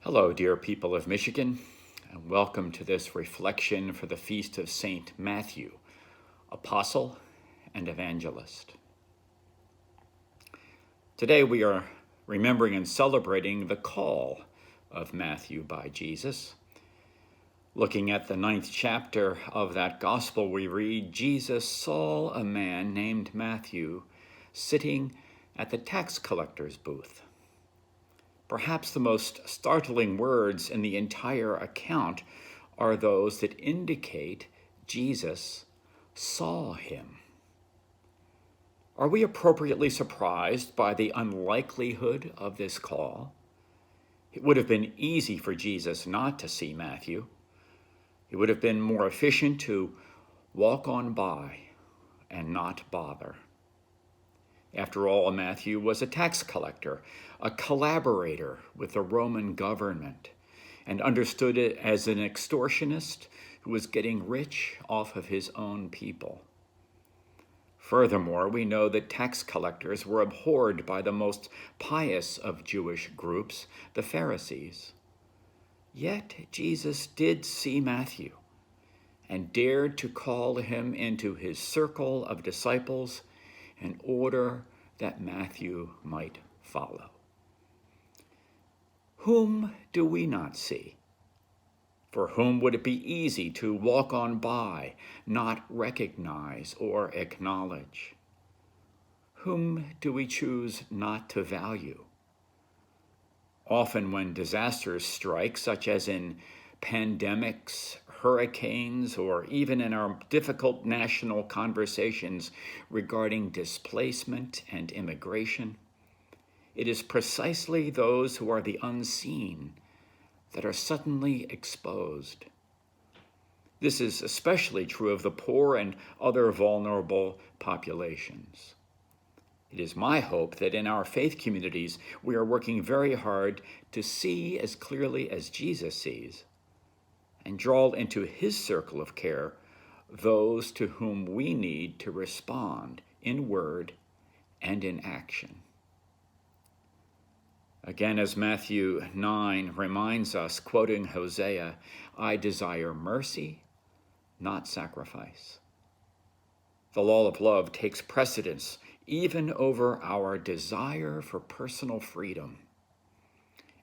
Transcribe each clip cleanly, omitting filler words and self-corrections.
Hello, dear people of Michigan, and welcome to this reflection for the feast of Saint Matthew, Apostle and Evangelist. Today we are remembering and celebrating the call of Matthew by Jesus. Looking at the 9th chapter of that gospel, we read, Jesus saw a man named Matthew sitting at the tax collector's booth. Perhaps the most startling words in the entire account are those that indicate Jesus saw him. Are we appropriately surprised by the unlikelihood of this call? It would have been easy for Jesus not to see Matthew. It would have been more efficient to walk on by and not bother. After all, Matthew was a tax collector, a collaborator with the Roman government, and understood it as an extortionist who was getting rich off of his own people. Furthermore, we know that tax collectors were abhorred by the most pious of Jewish groups, the Pharisees. Yet Jesus did see Matthew and dared to call him into his circle of disciples in order that Matthew might follow. Whom do we not see? For whom would it be easy to walk on by, not recognize or acknowledge? Whom do we choose not to value? Often when disasters strike, such as in pandemics, hurricanes, or even in our difficult national conversations regarding displacement and immigration, it is precisely those who are the unseen that are suddenly exposed. This is especially true of the poor and other vulnerable populations. It is my hope that in our faith communities, we are working very hard to see as clearly as Jesus sees and draw into his circle of care those to whom we need to respond in word and in action. Again, as Matthew 9 reminds us, quoting Hosea, I desire mercy, not sacrifice. The law of love takes precedence even over our desire for personal freedom.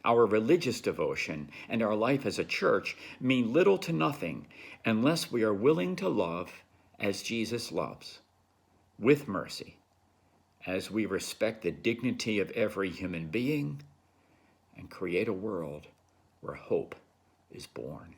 Our religious devotion and our life as a church mean little to nothing unless we are willing to love as Jesus loves, with mercy, as we respect the dignity of every human being and create a world where hope is born.